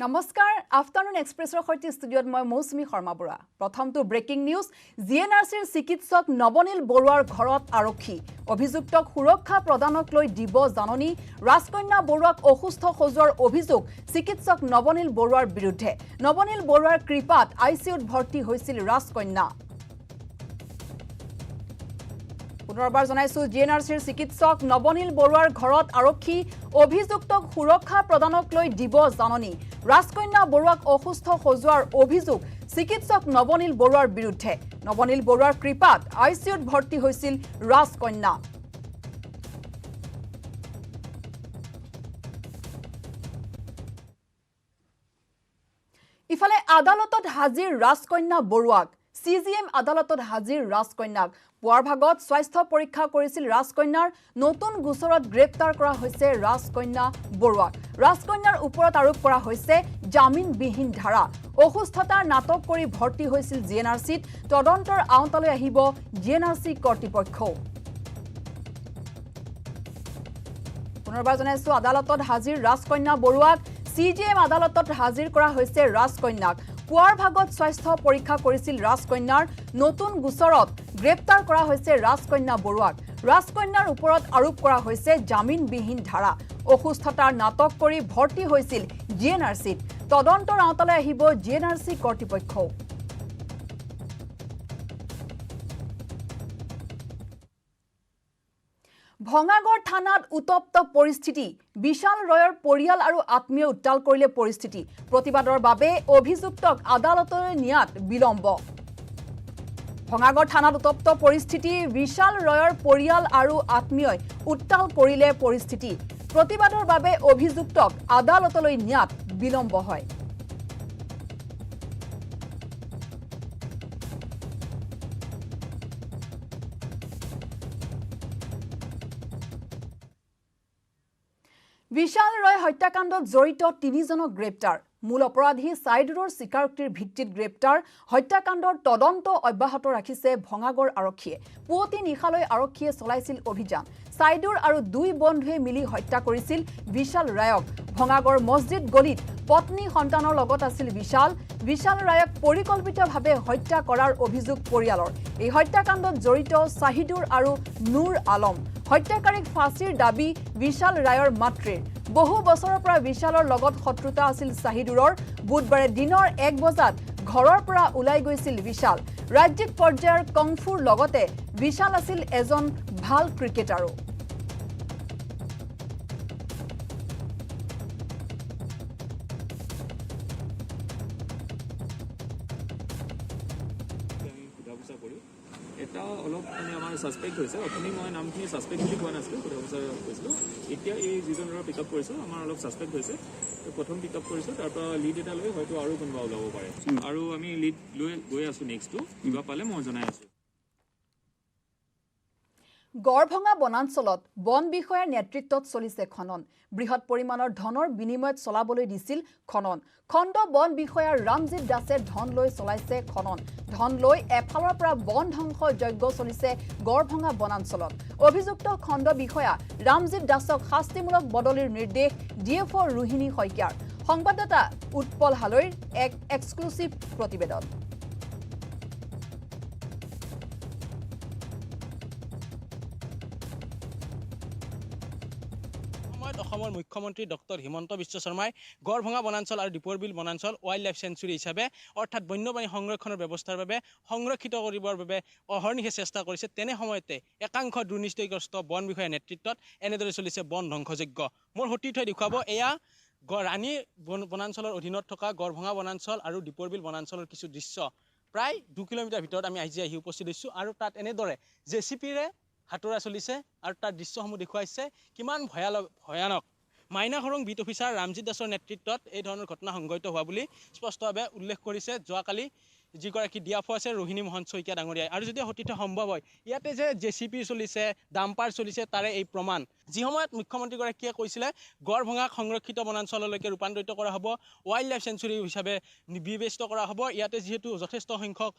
নমস্কাৰ আফটাৰনুন এক্সপ্ৰেছৰ সৈতে ষ্টুডিঅ'ত মই মৌচুমী শৰ্মা বৰা প্ৰথমটো ব্ৰেকিং নিউজ জিএনআৰচিৰ চিকিৎসক নবনীল বৰুৱাৰ ঘৰত আৰক্ষী অভিযুক্তক সুৰক্ষা প্ৰদানক লৈ দিব জাননী ৰাজকন্যা বৰুৱাক অসুস্থ সজোৱাৰ অভিযোগ চিকিৎসক নবনীল বৰুৱাৰ বিৰুদ্ধে নবনীল বৰুৱাৰ কৃপাত আইচিইউত ভৰ্তি হৈছিল ৰাজকন্যা পুনৰবাৰ জনাইছো জিএনআৰচিৰ চিকিৎসক নবনীল বৰুৱাৰ ঘৰত আৰক্ষী অভিযুক্তক সুৰক্ষা প্ৰদানক লৈ দিব জাননী ৰাজকন্যা বৰুৱাক অসুস্থ সজোৱাৰ অভিযোগ চিকিৎসক নবনীল বৰুৱাৰ বিৰুদ্ধে নবনীল বৰুৱাৰ কৃপাত আইচিইউত ভৰ্তি হৈছিল ৰাজকন্যা ইফালে আদালতত হাজিৰ ৰাজকন্যা বৰুৱাক সিজিএম আদালতত হাজিৰ ৰাজকন্যাক পুৱাৰ ভাগত স্বাস্থ্য পৰীক্ষা কৰিছিল ৰাজকন্যাৰ নতুন গোচৰত গ্ৰেপ্তাৰ কৰা হৈছে ৰাজকন্যা বৰুৱাক ৰাজকন্যাৰ ওপৰত আৰোপ কৰা হৈছে জামিনবিহীন ধাৰা অসুস্থতাৰ নাটক কৰি ভৰ্তি হৈছিল জিএনআৰচিত তদন্তৰ আওতালৈ আহিব জিএনআৰচি কৰ্তৃপক্ষ পুনৰবাৰ জনাইছো আদালতত হাজিৰ ৰাজকন্যা বৰুৱাক সিজিএম আদালতত হাজিৰ কৰা হৈছে ৰাজকন্যাক পুৱাৰ ভাগত স্বাস্থ্য পৰীক্ষা কৰিছিল ৰাজকন্যাৰ নতুন গোচৰত গ্ৰেপ্তাৰ কৰা হৈছে ৰাজকন্যা বৰুৱাক ৰাজকন্যাৰ ওপৰত আৰোপ কৰা হৈছে জামিনবিহীন ধাৰা অসুস্থতাৰ নাটক কৰি ভৰ্তি হৈছিল জিএনআৰচিত তদন্তৰ আওতালৈ আহিব জিএনআৰচি কৰ্তৃপক্ষ ভঙাগড় থানাত উত্তপ্ত পৰিস্থিতি বিশাল ৰয়ৰ পৰিয়াল আৰু আত্মীয় উত্তাল কৰিলে পৰিস্থিতি প্ৰতিবাদৰ বাবে অভিযুক্তক আদালতলৈ নিয়াত বিলম্ব ভঙাগড় থানাত উত্তপ্ত পৰিস্থিতি বিশাল ৰয়ৰ পৰিয়াল আৰু আত্মীয়ই উত্তাল কৰিলে পৰিস্থিতি প্ৰতিবাদৰ বাবে অভিযুক্তক আদালতলৈ নিয়াত বিলম্ব হয় বিশাল ৰয় হত্যাকাণ্ডত জড়িত তিনিজনক গ্ৰেপ্তাৰ মূল অপৰাধী সাইদুৰৰ স্বীকাৰোক্তিৰ ভিত্তিত গ্ৰেপ্তাৰ হত্যাকাণ্ডৰ তদন্ত অব্যাহত ৰাখিছে ভঙাগড় আৰক্ষীয়ে পুৱতি নিশালৈ আৰক্ষীয়ে চলাইছিল অভিযান সাইদুৰ আৰু দুই বন্ধুৱে মিলি হত্যা কৰিছিল বিশাল ৰায়ক ভঙাগড় মছজিদ গলিত পত্নী সন্তানৰ লগত আছিল বিশাল ৰায়ক পৰিকল্পিতভাৱে হত্যা কৰাৰ অভিযোগ পৰিয়ালৰ এই হত্যাকাণ্ডত জড়িত সাহিদুৰ আৰু নূৰ আলম হত্যাকাৰীক ফাঁসিৰ দাবী বিশাল ৰায়ৰ মাতৃৰ বহু বছৰৰ পৰা বিশালৰ লগত শত্ৰুতা আছিল সাহিদুৰৰ বুধবাৰে দিনৰ 1 বজাত ঘৰৰ পৰা ওলাই গৈছিল বিশাল ৰাজ্যিক পৰ্যায়ৰ কংফুৰ লগতে বিশাল আছিল এজন ভাল ক্ৰিকেটাৰো এটা অলপ মানে আমাৰ সাসপেক্ট হৈছে আপুনি মই নামখিনি সাসপেক্ট বুলি কোৱা নাছিলোঁ সোধাবছৰ কৈছিলোঁ এতিয়া এই যিজনৰ পিক আপ কৰিছোঁ আমাৰ অলপ সাসপেক্ট হৈছে প্ৰথম পিক আপ কৰিছোঁ তাৰপৰা লিড এটা লৈ হয়তো আৰু কোনোবা ওলাব পাৰে আৰু আমি লিড লৈ গৈ আছোঁ নেক্সটটো কিবা পালে মই জনাই আছোঁ গড়ভঙা বনাঞ্চলত বন বিষয়াৰ নেতৃত্বত চলিছে খনন বৃহৎ পৰিমাণৰ ধনৰ বিনিময়ত চলাবলৈ দিছিল খনন খণ্ড বন বিষয়াৰ ৰামজিত দাসে ধন লৈ চলাইছে খনন ধন লৈ এফালৰ পৰা বন ধ্বংস যজ্ঞ চলিছে গড়ভঙা বনাঞ্চলত অভিযুক্ত খণ্ড বিষয়া ৰামজিত দাসক শাস্তিমূলক বদলিৰ নিৰ্দেশ ডিএফঅ ৰোহিণী শইকীয়াৰ সংবাদদাতা উৎপল হালৈৰ এক এক্সক্লুসিভ প্ৰতিবেদন অসমৰ মুখ্যমন্ত্ৰী ডক্টৰ হিমন্ত বিশ্ব শৰ্মাই গড়ভঙা বনাঞ্চল আৰু দীপৰ বিল বনাঞ্চল ৱাইল্ড লাইফ চেঞ্চুৰী হিচাপে অৰ্থাৎ বন্যপ্ৰাণী সংৰক্ষণৰ ব্যৱস্থাৰ বাবে সংৰক্ষিত কৰিবৰ বাবে অহৰ্নিশে চেষ্টা কৰিছে তেনে সময়তে একাংশ দুৰ্নীতিগ্ৰস্ত বন বিষয়াৰ নেতৃত্বত এনেদৰে চলিছে বন ধ্বংসযজ্ঞ মোৰ সতীৰ্থই দেখুৱাব এয়া ৰাণী বনাঞ্চলৰ অধীনত থকা গড়ভঙা বনাঞ্চল আৰু দীপৰ বিল বনাঞ্চলৰ কিছু দৃশ্য প্ৰায় 2 কিলোমিটাৰ ভিতৰত আমি আহি উপস্থিত হৈছোঁ আৰু তাত এনেদৰে জেচিপিৰে হাতোৰা চলিছে আৰু তাৰ দৃশ্যসমূহ দেখুৱাইছে কিমান ভয়ানক মাইনা খৰং বিট অফিচাৰ ৰামজিত দাসৰ নেতৃত্বত এই ধৰণৰ ঘটনা সংঘটিত হোৱা বুলি স্পষ্টভাৱে উল্লেখ কৰিছে যোৱাকালি যিগৰাকী ডিএফঅ আছে ৰোহিণী মোহন শইকীয়া ডাঙৰীয়াই আৰু যদি সতীৰ্থ সম্ভৱ হয় ইয়াতে যে জেচিপি চলিছে ডাম্পাৰ চলিছে তাৰে এই প্ৰমাণ যি সময়ত মুখ্যমন্ত্ৰীগৰাকীয়ে কৈছিলে গড়ভঙাক সংৰক্ষিত বনাঞ্চললৈকে ৰূপান্তৰিত কৰা হ'ব ৱাইল্ড লাইফ চেঞ্চুৰী হিচাপে বিবেচিত কৰা হ'ব ইয়াতে যিহেতু যথেষ্ট সংখ্যক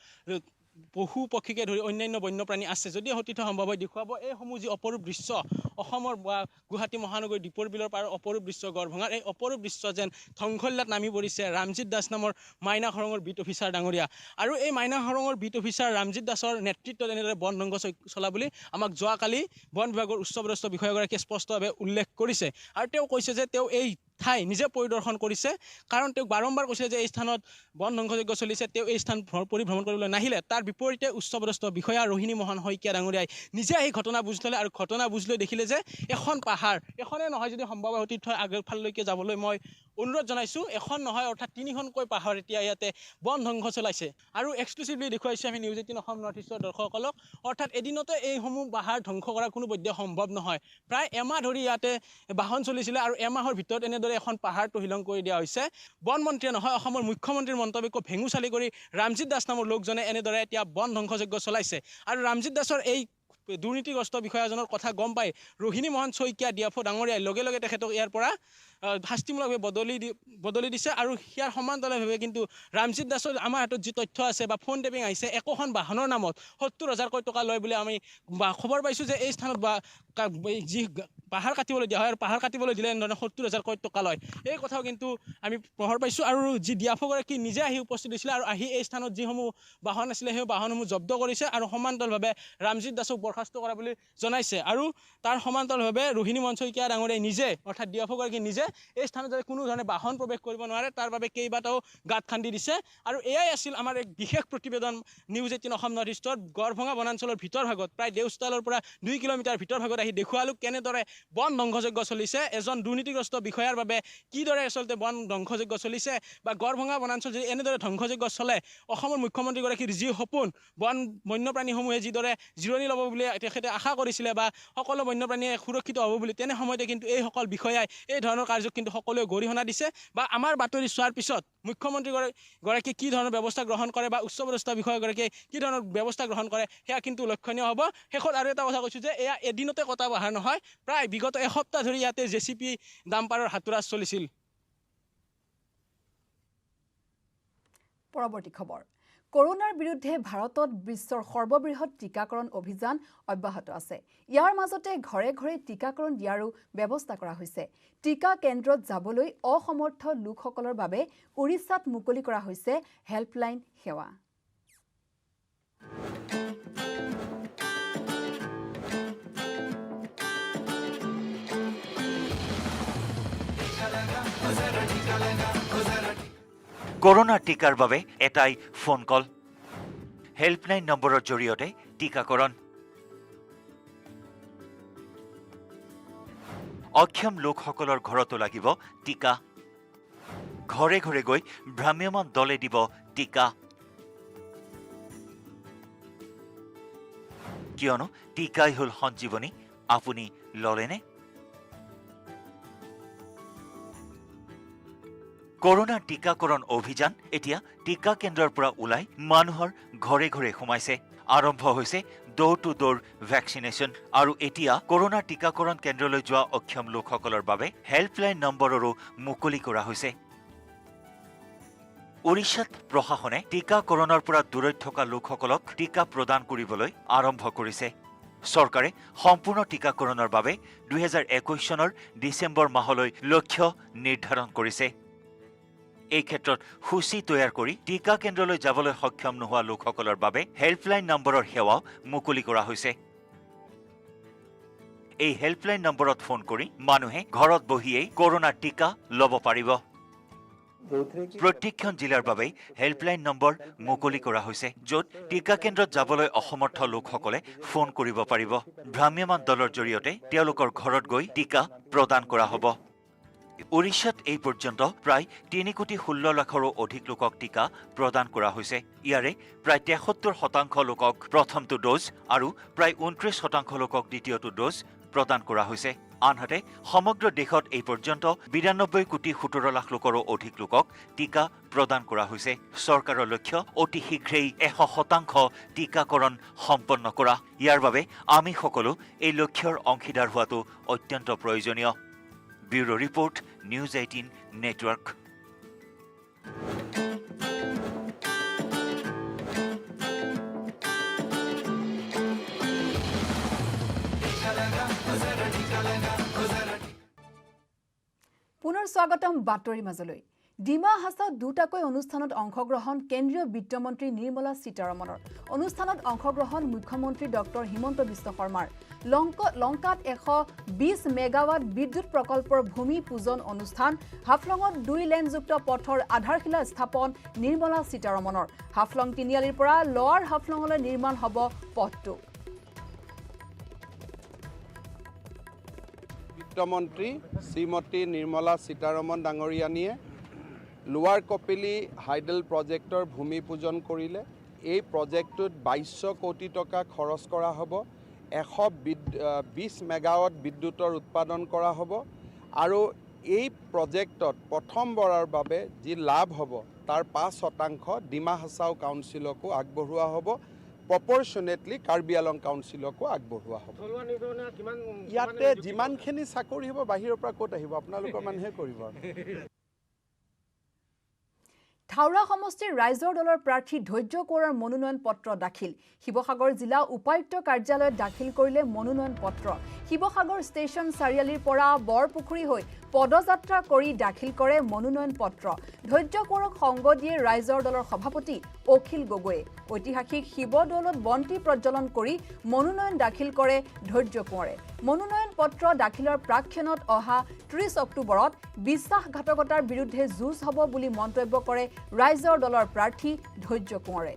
পশু পক্ষীকে ধৰি অন্যান্য বন্যপ্ৰাণী আছে যদি সতীৰ্থ সম্ভৱ হয় দেখুৱাব এইসমূহ যি অপৰূপ দৃশ্য অসমৰ বা গুৱাহাটী মহানগৰীৰ দীপৰ বিলৰ পাৰৰ অপৰূপ দৃশ্য গড়ভঙাৰ এই অপৰূপ দৃশ্য যেন ধ্বংসলীলাত নামি পৰিছে ৰামজিৎ দাস নামৰ মাইনা খৰঙৰ বিট অফিচাৰ ডাঙৰীয়া আৰু এই মাইনা খৰঙৰ বিট অফিচাৰ ৰামজিৎ দাসৰ নেতৃত্বত এনেদৰে বন ধ্বংস চলা বুলি আমাক যোৱাকালি বন বিভাগৰ উচ্চপদস্থ বিষয়াগৰাকীয়ে স্পষ্টভাৱে উল্লেখ কৰিছে আৰু তেওঁ কৈছে যে তেওঁ এই ঠাই নিজে পৰিদৰ্শন কৰিছে কাৰণ তেওঁ বাৰম্বাৰ কৈছে যে এই স্থানত বন ধ্বংসযজ্ঞ চলিছে তেওঁ এই স্থান পৰিভ্ৰমণ কৰিবলৈ নাহিলে তাৰ বিপৰীতে উচ্চপদস্থ বিষয়া ৰোহিণী মোহন শইকীয়া ডাঙৰীয়াই নিজে এই ঘটনা বুজ ল'লে আৰু ঘটনা বুজ লৈ দেখিলে যে এখন পাহাৰ এখনে নহয় যদি সম্ভৱ হয় সতীৰ্থ আগৰফাললৈকে যাবলৈ মই অনুৰোধ জনাইছোঁ এখন নহয় অৰ্থাৎ 3খনকৈ পাহাৰ এতিয়া ইয়াতে বন ধ্বংস চলাইছে আৰু এক্সক্লুচিভলি দেখুৱাইছোঁ আমি নিউজ 18 অসম নৰ্থ ইষ্টৰ দৰ্শকসকলক অৰ্থাৎ এদিনতে এইসমূহ পাহাৰ ধ্বংস কৰা কোনো পধ্যে সম্ভৱ নহয় প্ৰায় এমাহ ধৰি ইয়াতে বাহন চলিছিলে আৰু এমাহৰ ভিতৰত এনেদৰে এখন পাহাৰ তহিলং কৰি দিয়া হৈছে বন মন্ত্ৰীয়ে নহয় অসমৰ মুখ্যমন্ত্ৰীৰ মন্তব্যক ভেঙুচালি কৰি ৰামজিৎ দাস নামৰ লোকজনে এনেদৰে এতিয়া বন ধ্বংসযজ্ঞ চলাইছে আৰু ৰামজিৎ দাসৰ এই দুৰ্নীতিগ্ৰস্ত বিষয়াজনৰ কথা গম পাই ৰোহিণী মোহন শইকীয়া ডিএফঅ ডাঙৰীয়াই লগে লগে তেখেতক ইয়াৰ পৰা শাস্তিমূলকভাৱে বদলি দিছে আৰু ইয়াৰ সমান্তৰালভাৱে কিন্তু ৰামজিৎ দাসৰ আমাৰ হাতত যি তথ্য আছে বা ফোন টেপিং আহিছে একোখন বাহনৰ নামত 70,000কৈ টকা লয় বুলি আমি খবৰ পাইছোঁ যে এই স্থানত বা যি পাহাৰ কাটিবলৈ দিয়া হয় আৰু পাহাৰ কাটিবলৈ দিলে এনেধৰণে 70,000কৈ টকা লয় এই কথাও কিন্তু আমি পোহৰ পাইছোঁ আৰু যি ডিএফঅগৰাকী নিজে আহি উপস্থিত হৈছিলে আৰু আহি এই স্থানত যিসমূহ বাহন আছিলে সেই বাহনসমূহ জব্দ কৰিছে আৰু সমান্তৰালভাৱে ৰামজিৎ দাসক বৰখাস্ত কৰা বুলি জনাইছে আৰু তাৰ সমান্তৰালভাৱে ৰোহিণী মোহন শইকীয়া ডাঙৰীয়াই নিজে অৰ্থাৎ ডিএফঅগৰাকী নিজে এই স্থানত যাতে কোনো ধৰণে বাহন প্ৰৱেশ কৰিব নোৱাৰে তাৰ বাবে কেইবাটাও গাঁত খান্দি দিছে আৰু এয়াই আছিল আমাৰ এক বিশেষ প্ৰতিবেদন নিউজ 18 অসম নৰ্থ ইষ্টৰ গড়ভঙা বনাঞ্চলৰ ভিতৰ ভাগত প্ৰায় দেউষ্টালৰ পৰা 2 কিলোমিটাৰ ভিতৰ ভাগত আহি দেখুৱালোঁ কেনেদৰে বন ধ্বংসযজ্ঞ চলিছে এজন দুৰ্নীতিগ্ৰস্ত বিষয়াৰ বাবে কিদৰে আচলতে বন ধ্বংসযজ্ঞ চলিছে বা গড়ভঙা বনাঞ্চল যদি এনেদৰে ধ্বংসযজ্ঞ চলে অসমৰ মুখ্যমন্ত্ৰীগৰাকীৰ যি সপোন বন্যপ্ৰাণীসমূহে যিদৰে জিৰণি ল'ব বুলি তেখেতে আশা কৰিছিলে বা সকলো বন্যপ্ৰাণীয়ে সুৰক্ষিত হ'ব বুলি তেনে সময়তে কিন্তু এইসকল বিষয়াই এই ধৰণৰ কাৰ্যক কিন্তু সকলোৱে গৰিহণা দিছে বা আমাৰ বাতৰি চোৱাৰ পিছত মুখ্যমন্ত্ৰীগৰাকীয়ে কি ধৰণৰ ব্যৱস্থা গ্ৰহণ কৰে বা উচ্চপদস্থ বিষয়াগৰাকীয়ে কি ধৰণৰ ব্যৱস্থা গ্ৰহণ কৰে সেয়া কিন্তু লক্ষণীয় হ'ব শেষত আৰু এটা কথা কৈছোঁ যে এয়া এদিনতে কটা পাহাৰ নহয় প্ৰায় বিগত এসপ্তাহ ধৰি ইয়াতে জেচিপি ডাম্পাৰৰ হাতুৰাজ চলিছিল পৰৱৰ্তী খবৰ কৰোনাৰ বিৰুদ্ধে ভাৰতত বিশ্বৰ সৰ্ববৃহৎ টিকাকৰণ অভিযান অব্যাহত আছে ইয়াৰ মাজতে ঘৰে ঘৰে টিকাকৰণ দিয়াৰো ব্যৱস্থা কৰা হৈছে টিকা কেন্দ্ৰত যাবলৈ অসমৰ্থ লোকসকলৰ বাবে উৰিষ্যাত মুকলি কৰা হৈছে হেল্পলাইন সেৱা কৰোনা টিকাৰ বাবে এটাই ফোন কল হেল্পলাইন নম্বৰৰ জৰিয়তে টিকাকৰণ অক্ষম লোকসকলৰ ঘৰতো লাগিব টিকা ঘৰে ঘৰে গৈ ভ্ৰাম্যমান দলে দিব টিকা কিয়নো টিকাই হল সঞ্জীৱনী আপুনি ললেনে কৰোনা টিকাকৰণ অভিযান এতিয়া টিকা কেন্দ্ৰৰ পৰা ওলাই মানুহৰ ঘৰে ঘৰে সোমাইছে আৰম্ভ হৈছে ডোৰ টু ডোৰ ভেকচিনেশ্যন আৰু এতিয়া কৰোনা টিকাকৰণ কেন্দ্ৰলৈ যোৱা অক্ষম লোকসকলৰ বাবে হেল্পলাইন নম্বৰৰো মুকলি কৰা হৈছে উৰিষ্যাত প্ৰশাসনে টিকাকৰণৰ পৰা দূৰৈত থকা লোকসকলক টিকা প্ৰদান কৰিবলৈ আৰম্ভ কৰিছে চৰকাৰে সম্পূৰ্ণ টিকাকৰণৰ বাবে 2021 চনৰ ডিচেম্বৰ মাহলৈ লক্ষ্য নিৰ্ধাৰণ কৰিছে এই ক্ষেত্ৰত সূচী তৈয়াৰ কৰি টিকা কেন্দ্ৰলৈ যাবলৈ সক্ষম নোহোৱা লোকসকলৰ বাবে হেল্পলাইন নম্বৰৰ সেৱাও মুকলি কৰা হৈছে এই হেল্পলাইন নম্বৰত ফোন কৰি মানুহে ঘৰত বহিয়েই কৰোনাৰ টিকা ল'ব পাৰিব প্ৰত্যেকখন জিলাৰ বাবে হেল্পলাইন নম্বৰ মুকলি কৰা হৈছে য'ত টিকা কেন্দ্ৰত যাবলৈ অসমৰ্থ লোকসকলে ফোন কৰিব পাৰিব ভ্ৰাম্যমান দলৰ জৰিয়তে তেওঁলোকৰ ঘৰত গৈ টিকা প্ৰদান কৰা হ'ব উৰিষ্যাত এই পৰ্যন্ত প্ৰায় 3,16 লাখৰো অধিক লোকক টিকা প্ৰদান কৰা হৈছে ইয়াৰে প্ৰায় 73% লোকক প্ৰথমটো ড'জ আৰু প্ৰায় 29% লোকক দ্বিতীয়টো ড'জ প্ৰদান কৰা হৈছে আনহাতে সমগ্ৰ দেশত এই পৰ্যন্ত 92 কোটি 17 লাখ লোকৰো অধিক লোকক টিকা প্ৰদান কৰা হৈছে চৰকাৰৰ লক্ষ্য অতি শীঘ্ৰেই 100% টিকাকৰণ সম্পন্ন কৰা ইয়াৰ বাবে আমি সকলো এই লক্ষ্যৰ অংশীদাৰ হোৱাটো অত্যন্ত প্ৰয়োজনীয় Bureau Report, News 18 Network. পুনৰ স্বাগতম বাতৰি মাজলৈ ডিমা হাছাওত দুটাকৈ অনুষ্ঠানত অংশগ্ৰহণ কেন্দ্ৰীয় বিত্তমন্ত্ৰী নিৰ্মলা সীতাৰমণৰ অনুষ্ঠানত অংশগ্ৰহণ মুখ্যমন্ত্ৰী ডক্টৰ হিমন্ত বিশ্ব শৰ্মাৰ লংকাত 120 মেগাৱাট বিদ্যুৎ প্ৰকল্পৰ ভূমি পূজন অনুষ্ঠান হাফলঙত 2 লেনযুক্ত পথৰ আধাৰশিলা স্থাপন নিৰ্মলা সীতাৰমণৰ হাফলং তিনিআলিৰ পৰা লৱাৰ হাফলঙলৈ নিৰ্মাণ হ'ব পথটো বিত্তমন্ত্ৰী শ্ৰীমতী নিৰ্মলা সীতাৰমণ ডাঙৰীয়ানীয়ে লোৱাৰ কপিলি হাইডেল প্ৰজেক্টৰ ভূমি পূজন কৰিলে এই প্ৰজেক্টটোত 2200 কোটি টকা খৰচ কৰা হ'ব 120 মেগাৱাট বিদ্যুতৰ উৎপাদন কৰা হ'ব আৰু এই প্ৰজেক্টত প্ৰথমবাৰৰ বাবে যি লাভ হ'ব তাৰ 5% ডিমা হাছাও কাউন্সিলকো আগবঢ়োৱা হ'ব প্ৰপৰশ্যনেটলি কাৰ্বি আলং কাউন্সিলকো আগবঢ়োৱা হ'ব ইয়াতে যিমানখিনি চাকৰি হ'ব বাহিৰৰ পৰা ক'ত আহিব আপোনালোকৰ মানুহে কৰিব থাউৰা সমষ্টিৰ ৰাইজৰ দলৰ প্ৰাৰ্থী ধৈৰ্য কোঁৱৰৰ মনোনয়ন পত্ৰ দাখিল শিৱসাগৰ জিলা উপায়ুক্ত কাৰ্যালয়ত দাখিল কৰিলে মনোনয়ন পত্ৰ শিৱসাগৰ ষ্টেচন চাৰিআলিৰ পৰা বৰপুখুৰী হৈ পদযাত্ৰা কৰি দাখিল কৰে মনোনয়ন পত্ৰ ধৈৰ্য কোঁৱৰক সংগ দিয়ে ৰাইজৰ দলৰ সভাপতি অখিল গগৈয়ে ঐতিহাসিক শিৱদৌলত বন্তি প্ৰজ্বলন কৰি মনোনয়ন দাখিল কৰে ধৈৰ্য কোঁৱৰে মনোনয়ন পত্ৰ দাখিলৰ প্ৰাক্ষণত অহা 30 অক্টোবৰত বিশ্বাসঘাতকতাৰ বিৰুদ্ধে যুঁজ হ'ব বুলি মন্তব্য কৰে ৰাইজৰ দলৰ প্ৰাৰ্থী ধৈৰ্য কোঁৱৰে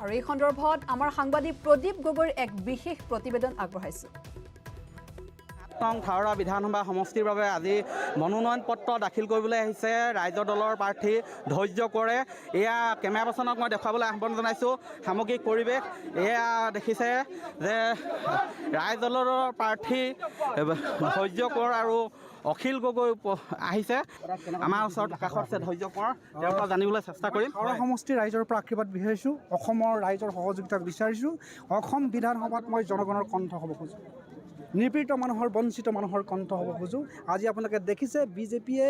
আৰু এই সন্দৰ্ভত আমাৰ সাংবাদিক প্ৰদীপ গগৈৰ এক বিশেষ প্ৰতিবেদন আগবঢ়াইছো থাউৰা বিধানসভা সমষ্টিৰ বাবে আজি মনোনয়ন পত্ৰ দাখিল কৰিবলৈ আহিছে ৰাইজৰ দলৰ প্ৰাৰ্থী ধৈৰ্য কোঁৱৰে এয়া কেমেৰা পাৰ্চনক মই দেখুৱাবলৈ আহ্বান জনাইছোঁ সামগ্ৰিক পৰিৱেশ এয়া দেখিছে যে ৰাইজৰ দলৰ প্ৰাৰ্থী ধৈৰ্য কোঁৱৰ আৰু অখিল গগৈ আহিছে আমাৰ ওচৰত কাষত আছে ধৈৰ্য কোঁৱৰ তেওঁৰ পৰা জানিবলৈ চেষ্টা কৰিম থাউৰা সমষ্টিৰ ৰাইজৰ পৰা আশীৰ্বাদ বিচাৰিছোঁ অসমৰ ৰাইজৰ সহযোগিতা বিচাৰিছোঁ অসম বিধানসভাত মই জনগণৰ কণ্ঠ হ'ব খোজোঁ নিপীড়িত মানুহৰ বঞ্চিত মানুহৰ কণ্ঠ হ'ব খোজোঁ আজি আপোনালোকে দেখিছে বিজেপিয়ে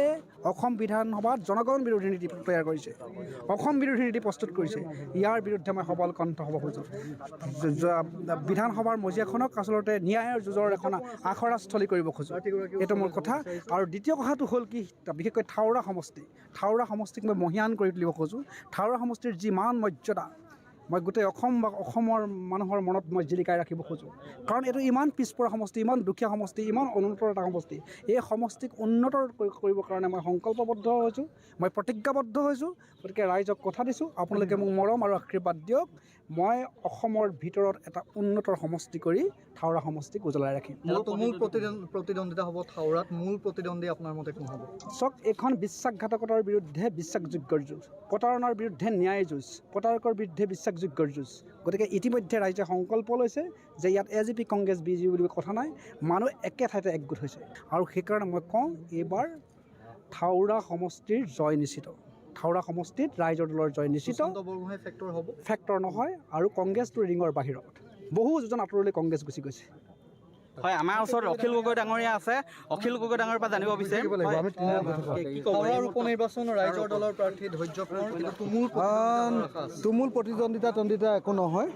অসম বিধানসভাত জনগণ বিৰোধী নীতি তৈয়াৰ কৰিছে অসম বিৰোধী নীতি প্ৰস্তুত কৰিছে ইয়াৰ বিৰুদ্ধে মই সবল কণ্ঠ হ'ব খোজোঁ বিধানসভাৰ মজিয়াখনক আচলতে ন্যায়ৰ যুঁজৰ এখন আখৰাস্থলী কৰিব খোজোঁ এইটো মোৰ কথা আৰু দ্বিতীয় কথাটো হ'ল কি বিশেষকৈ থাউৰা সমষ্টিক মই মহিয়ান কৰি তুলিব খোজোঁ থাউৰা সমষ্টিৰ যি মান মৰ্যাদা মই গোটেই অসমৰ মানুহৰ মনত মই জিলিকাই ৰাখিব খোজোঁ কাৰণ এইটো ইমান পিছপৰা সমষ্টি ইমান দুখীয়া সমষ্টি ইমান অনুন্নত এটা সমষ্টি এই সমষ্টিক উন্নত কৰিবৰ কাৰণে মই সংকল্পবদ্ধ হৈছোঁ মই প্ৰতিজ্ঞাবদ্ধ হৈছোঁ গতিকে ৰাইজক কথা দিছোঁ আপোনালোকে মোক মৰম আৰু আশীৰ্বাদ দিয়ক মই অসমৰ ভিতৰত এটা উন্নতৰ সমষ্টি কৰি থাউৰা সমষ্টিক উজ্বলাই ৰাখিম মূল প্ৰতিদ্বন্দ্বিতা হ'ব থাউৰাত মূল প্ৰতিদ্বন্দ্বী আপোনাৰ মতে কোন হ'ব চাওক এইখন বিশ্বাসঘাতকতাৰ বিৰুদ্ধে বিশ্বাসযোগ্যৰ যুঁজ প্ৰতাৰণাৰ বিৰুদ্ধে ন্যায় যুঁজ প্ৰতাৰকৰ বিৰুদ্ধে বিশ্বাসযোগ্যৰ যুঁজ গতিকে ইতিমধ্যে ৰাইজে সংকল্প লৈছে যে ইয়াত AJP কংগ্ৰেছ BJP বুলি কথা নাই মানুহ একে ঠাইতে একগোট হৈছে আৰু সেইকাৰণে মই কওঁ এইবাৰ থাউৰা সমষ্টিৰ জয় নিশ্চিত থাউৰা সমষ্টিত ৰাইজৰ দলৰ জয় নিশ্চিত ফেক্টৰ নহয় আৰু কংগ্ৰেছটো ৰিঙৰ বাহিৰত বহু যোজন আঁতৰলৈ কংগ্ৰেছ গুচি গৈছে হয় আমাৰ ওচৰত অখিল গগৈ ডাঙৰীয়া আছে অখিল গগৈ ডাঙৰীয়াৰ পৰা জানিব বিচাৰিম উপনিৰ্বাচন ৰাইজৰ দলৰ প্ৰাৰ্থী ধৈৰ্য কোঁৱৰ তুমুল প্ৰতিদ্বন্দ্বিতা একো নহয়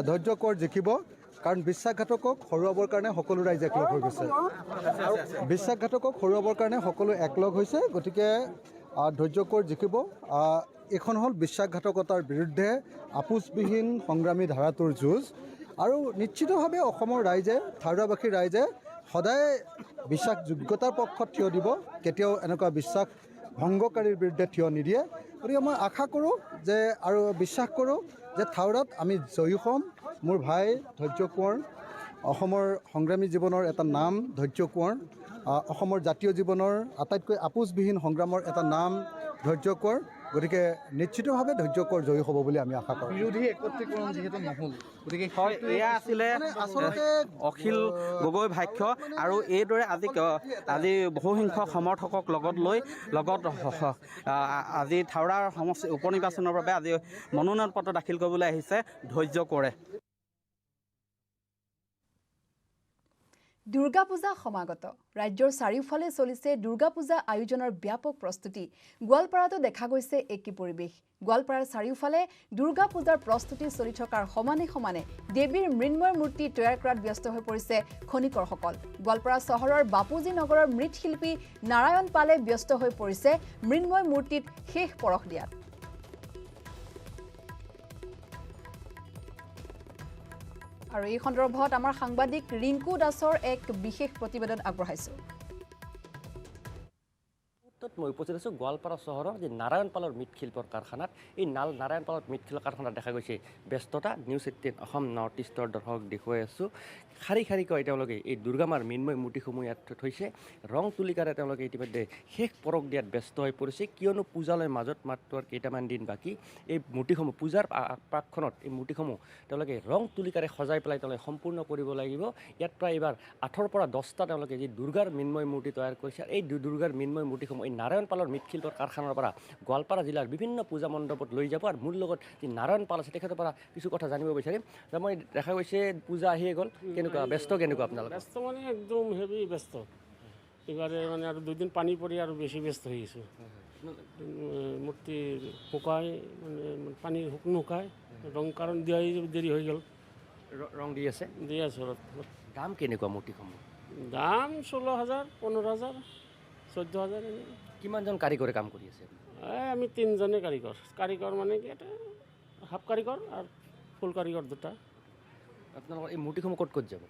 ধৈৰ্য কোঁৱৰ জিকিব কাৰণ বিশ্বাসঘাতকক হৰুৱাবৰ কাৰণে সকলো ৰাইজ একলগ হৈ গৈছে বিশ্বাসঘাতকক হৰুৱাবৰ কাৰণে সকলো একলগ হৈছে গতিকে ধৈৰ্য কোঁৱৰ জিকিব এইখন হ'ল বিশ্বাসঘাতকতাৰ বিৰুদ্ধে আপোচবিহীন সংগ্ৰামী ধাৰাটোৰ যুঁজ আৰু নিশ্চিতভাৱে অসমৰ ৰাইজে থাউৰাবাসীৰ ৰাইজে সদায় বিশ্বাসযোগ্যতাৰ পক্ষত থিয় দিব কেতিয়াও এনেকুৱা বিশ্বাস ভংগকাৰীৰ বিৰুদ্ধে থিয় নিদিয়ে গতিকে মই আশা কৰোঁ যে আৰু বিশ্বাস কৰোঁ যে থাউৰাত আমি জয়ী হ'ম মোৰ ভাই ধৈৰ্য কোঁৱৰ অসমৰ সংগ্ৰামী জীৱনৰ এটা নাম ধৈৰ্য কোঁৱৰ অসমৰ জাতীয় জীৱনৰ আটাইতকৈ আপোচবিহীন সংগ্ৰামৰ এটা নাম ধৈৰ্য কোঁৱৰ গতিকে নিশ্চিতভাৱে ধৈৰ্য কোঁৱৰ জয়ী হ'ব বুলি আমি আশা কৰোঁ বিৰোধী একত্ৰীকৰণ যিহেতু নহ'ল গতিকে হয় এয়া আছিলে অখিল গগৈ ভাষ্য আৰু এইদৰে আজি বহুসংখ্যক সমৰ্থকক লগত আজি থাউৰাৰ সমষ্টি উপনিৰ্বাচনৰ বাবে আজি মনোনয়ন পত্ৰ দাখিল কৰিবলৈ আহিছে ধৈৰ্য কোঁৱৰে দুৰ্গা পূজা সমাগত ৰাজ্যৰ চাৰিওফালে চলিছে দুৰ্গা পূজা আয়োজনৰ ব্যাপক প্ৰস্তুতি গোৱালপাৰাতো দেখা গৈছে একে পৰিৱেশ গোৱালপাৰাৰ চাৰিওফালে দুৰ্গা পূজাৰ প্ৰস্তুতি চলি থকাৰ সমানে সমানে দেৱীৰ মৃন্ময় মূৰ্তি তৈয়াৰ কৰাত ব্যস্ত হৈ পৰিছে খনিকৰসকল গোৱালপাৰা চহৰৰ বাপুজী নগৰৰ মৃৎশিল্পী নাৰায়ণ পালে ব্যস্ত হৈ পৰিছে মৃন্ময় মূৰ্তিত শেষ পৰশ দিয়াত আৰু এই সন্দৰ্ভত আমাৰ সাংবাদিক ৰিংকু দাসৰ এক বিশেষ প্ৰতিবেদন আগবঢ়াইছো মই উপস্থিত আছোঁ গোৱালপাৰা চহৰৰ যি নাৰায়ণ পালৰ মৃৎশিল্পৰ কাৰখানাত এই নাৰায়ণ পালৰ মৃৎশিল্পৰ কাৰখানাত দেখা গৈছে ব্যস্ততা নিউজ 18 অসম নৰ্থ ইষ্টৰ দৰ্শক দেখুৱাই আছোঁ শাৰী শাৰীকৈ তেওঁলোকে এই দুৰ্গা মাৰ মৃন্ময় মূৰ্তিসমূহ ইয়াত থৈছে ৰং তুলিকাৰে তেওঁলোকে ইতিমধ্যে শেষ পৰশ দিয়াত ব্যস্ত হৈ পৰিছে কিয়নো পূজালৈ মাজত মাত্ৰ কেইটামান দিন বাকী এই মূৰ্তিসমূহ পূজাৰ প্ৰাকখনত এই মূৰ্তিসমূহ তেওঁলোকে ৰং তুলিকাৰে সজাই পেলাই তেওঁলোকে সম্পূৰ্ণ কৰিব লাগিব ইয়াত প্ৰায় এইবাৰ 8ৰ পৰা 10টা তেওঁলোকে যি দুৰ্গাৰ মৃন্ময় মূৰ্তি তৈয়াৰ কৰিছে এই দুৰ্গাৰ মৃন্ময় মূৰ্তিসমূহ এই নাৰায়ণ পালৰ মৃৎশিল্পৰ কাৰখানাৰ পৰা গোৱালপাৰা জিলাৰ বিভিন্ন পূজা মণ্ডপত লৈ যাব আৰু মোৰ লগত যি নাৰায়ণ পাল আছে তেখেতৰ পৰা কিছু কথা জানিব বিচাৰিম যে মই দেখা গৈছে পূজা আহিয়ে গ'ল কেনেকুৱা ব্যস্ত কেনেকুৱা আপোনালোক ব্যস্ত মানে একদম হেভি ব্যস্ত এবাৰে মানে আৰু দুদিন পানী পৰি আৰু বেছি ব্যস্ত হৈ গৈছোঁ মূৰ্তি শুকাই মানে পানী নুশুকায় ৰং কাৰণ দিয়াই দেৰি হৈ গ'ল ৰং দি আছে দি আছোঁ দাম কেনেকুৱা মূৰ্তিসমূহ দাম 16,000 15,000 14,000 কিমানজন কাৰিকৰে কাম কৰি আছে আমি 3জনে কাৰিকৰ মানে কি এটা হাফ কাৰিকৰ আৰু ফুল কাৰিকৰ দুটা আপোনালোকৰ এই মূৰ্তিসমূহ ক'ত ক'ত যাব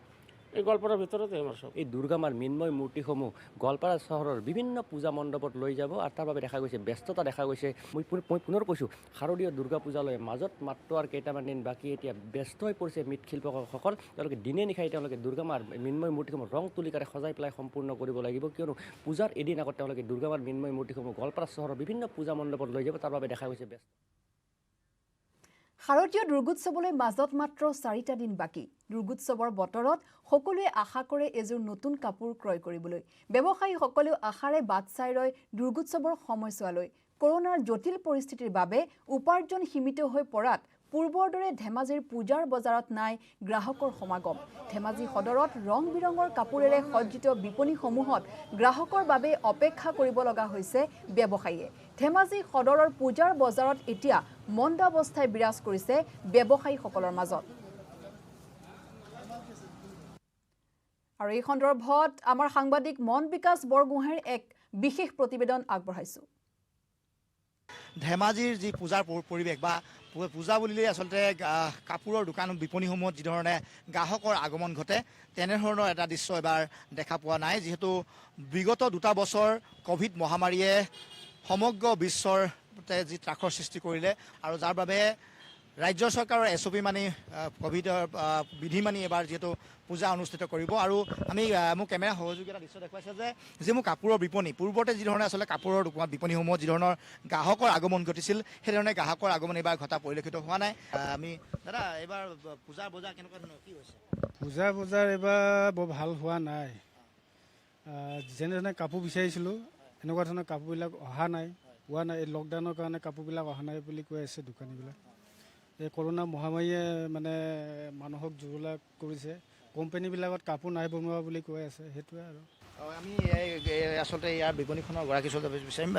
এই গোৱালপাৰাৰ ভিতৰতে আমাৰ চব এই দুৰ্গা মাৰ মৃন্ময় মূৰ্তিসমূহ গোৱালপাৰা চহৰৰ বিভিন্ন পূজা মণ্ডপত লৈ যাব আৰু তাৰ বাবে দেখা গৈছে ব্যস্ততা দেখা গৈছে মই পুনৰ কৈছোঁ শাৰদীয় দুৰ্গা পূজালৈ মাজত মাত্ৰ আৰু কেইটামান দিন বাকী এতিয়া ব্যস্ত হৈ পৰিছে মৃৎশিল্পসকল তেওঁলোকে দিনে নিশাই তেওঁলোকে দুৰ্গা মাৰ মৃন্ময় মূৰ্তিসমূহ ৰং তুলিকাৰে সজাই পেলাই সম্পূৰ্ণ কৰিব লাগিব কিয়নো পূজাৰ এদিন আগত তেওঁলোকে দুৰ্গা মাৰ মৃন্ময় মূৰ্তিসমূহ গোৱালপাৰা চহৰৰ বিভিন্ন পূজা মণ্ডপত লৈ যাব তাৰ বাবে দেখা গৈছে ব্যস্ত শাৰদীয় দুৰ্গোৎসৱলৈ মাজত মাত্ৰ 4টা দিন বাকী দুৰ্গোৎসৱৰ বতৰত সকলোৱে আশা কৰে এযোৰ নতুন কাপোৰ ক্ৰয় কৰিবলৈ ব্যৱসায়ীসকলেও আশাৰে বাট চাই ৰয় দুৰ্গোৎসৱৰ সময়ছোৱালৈ কৰোনাৰ জটিল পৰিস্থিতিৰ বাবে উপাৰ্জন সীমিত হৈ পৰাত পূৰ্বৰ দৰে ধেমাজিৰ পূজাৰ বজাৰত নাই গ্ৰাহকৰ সমাগম ধেমাজি সদৰত ৰং বিৰঙৰ কাপোৰেৰে সজ্জিত বিপণীসমূহত গ্ৰাহকৰ বাবে অপেক্ষা কৰিব লগা হৈছে ব্যৱসায়ীয়ে ধেমাজি সদৰৰ পূজাৰ বজাৰত এতিয়া মন্দাৱস্থাই বিৰাজ কৰিছে ব্যৱসায়ীসকলৰ মাজত আৰু এই সন্দৰ্ভত আমাৰ সাংবাদিক মন বিকাশ বৰগোহাঁইৰ এক বিশেষ প্ৰতিবেদন আগবঢ়াইছো ধেমাজিৰ যি পূজাৰ পৰিৱেশ বা পূজা বুলিলেই আচলতে কাপোৰৰ দোকান বিপণীসমূহত যিধৰণে গ্ৰাহকৰ আগমন ঘটে তেনেধৰণৰ এটা দৃশ্য এবাৰ দেখা পোৱা নাই যিহেতু বিগত 2টা বছৰ কোভিড মহামাৰীয়ে সমগ্ৰ বিশ্বৰ যি ত্ৰাসৰ সৃষ্টি কৰিলে আৰু যাৰ বাবে ৰাজ্য চৰকাৰৰ SOP মানি কোভিডৰ বিধি মানি এবাৰ যিহেতু পূজা অনুষ্ঠিত কৰিব আৰু আমি মোক কেমেৰা সহযোগী এটা দৃশ্য দেখুৱাইছে যে মোৰ কাপোৰৰ বিপণী পূৰ্বতে যিধৰণে আচলতে কাপোৰৰ দোকান বিপণীসমূহত যিধৰণৰ গ্ৰাহকৰ আগমন ঘটিছিল সেইধৰণে গ্ৰাহকৰ আগমন এইবাৰ ঘটা পৰিলক্ষিত হোৱা নাই আমি দাদা এইবাৰ পূজাৰ বজাৰ কেনেকুৱা ধৰণৰ কি হৈছে পূজাৰ বজাৰ এইবাৰ বৰ ভাল হোৱা নাই যেনেধৰণে কাপোৰ বিচাৰিছিলোঁ এনেকুৱা ধৰণৰ কাপোৰবিলাক অহা নাই হোৱা নাই এই লকডাউনৰ কাৰণে কাপোৰবিলাক অহা নাই বুলি কৈ আছে দোকানীবিলাক এই কৰোণা মহামাৰীয়ে মানে মানুহক জুৰুলা কৰিছে কোম্পানীবিলাকত কাপোৰ নাই বনোৱা বুলি কৈ আছে সেইটোৱে আৰু আমি আচলতে ইয়াৰ বিপণীখনৰ গৰাকী ওচৰত বিচাৰিম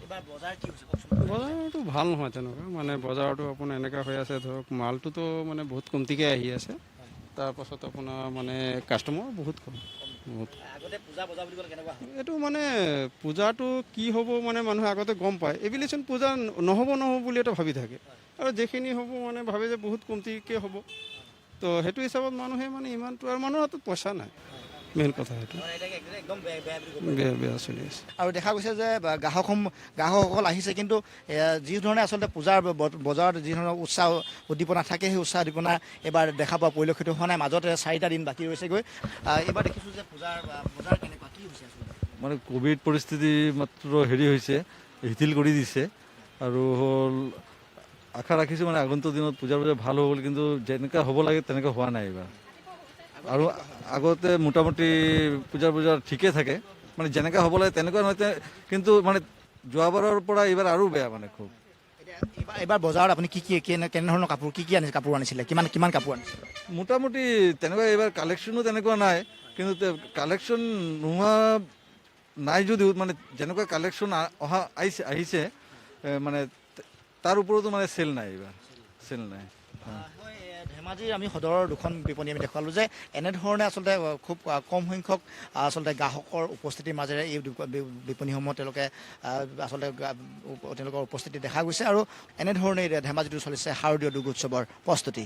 এইবাৰ বজাৰ কি হৈছে বজাৰটো ভাল নহয় তেনেকুৱা মানে বজাৰটো আপোনাৰ এনেকুৱা হৈ আছে ধৰক মালটোতো মানে বহুত কমতিকৈ আহি আছে তাৰপাছত আপোনাৰ মানে কাষ্টমাৰ বহুত কম এইটো মানে পূজাটো কি হ'ব মানে মানুহে আগতে গম পায় এইবিলিচোন পূজা নহ'ব বুলি এটা ভাবি থাকে আৰু যিখিনি হ'ব মানে ভাবে যে বহুত কমতিকৈ হ'ব তো সেইটো হিচাপত মানুহে মানে ইমানটো আৰু মানুহৰ হাতত পইচা নাই মেইন কথা সেইটো বেয়া চলি আছে আৰু দেখা গৈছে যে গ্ৰাহকসকল আহিছে কিন্তু যিধৰণে আচলতে পূজাৰ বজাৰত যিধৰণৰ উৎসাহ উদ্দীপনা থাকে সেই উৎসাহ উদ্দীপনা এবাৰ দেখা পোৱা পৰিলক্ষিত হোৱা নাই মাজতে 4টা দিন বাকী ৰৈছেগৈ এইবাৰ দেখিছোঁ যে বজাৰ কেনেকুৱা কি হৈছে মানে কোভিড পৰিস্থিতি মাত্ৰ হেৰি হৈছে শিথিল কৰি দিছে আৰু হ'ল আশা ৰাখিছোঁ মানে আগন্তুক দিনত পূজাৰ বজাৰ ভাল হ'ব কিন্তু যেনেকুৱা হ'ব লাগে তেনেকুৱা হোৱা নাই এইবাৰ আৰু আগতে মোটামুটি পূজাৰ বজাৰ ঠিকে থাকে মানে যেনেকৈ হ'ব লাগে তেনেকুৱা নহয় কিন্তু মানে যোৱাবাৰৰ পৰা এইবাৰ আৰু বেয়া মানে খুব এইবাৰ বজাৰত আপুনি কেনেধৰণৰ কাপোৰ কি আনিছিলে কিমান কাপোৰ আনিছিলে মোটামুটি তেনেকুৱা এইবাৰ কালেকশ্যনো তেনেকুৱা নাই কিন্তু কালেকশ্যন নোহোৱা নাই যদিও মানে যেনেকুৱা কালেকশ্যন আহিছে মানে তাৰ ওপৰতো মানে চেল নাই এইবাৰ চেল নাই। ধেমাজিৰ আমি সদৰৰ দুখন বিপণী আমি দেখুৱালোঁ যে এনেধৰণে আচলতে খুব কম সংখ্যক আচলতে গ্ৰাহকৰ উপস্থিতিৰ মাজেৰে এই বিপণীসমূহ তেওঁলোকে আচলতে তেওঁলোকৰ উপস্থিতি দেখা গৈছে আৰু এনেধৰণেই ধেমাজিতো চলিছে শাৰদীয় দুৰ্গোৎসৱৰ প্ৰস্তুতি।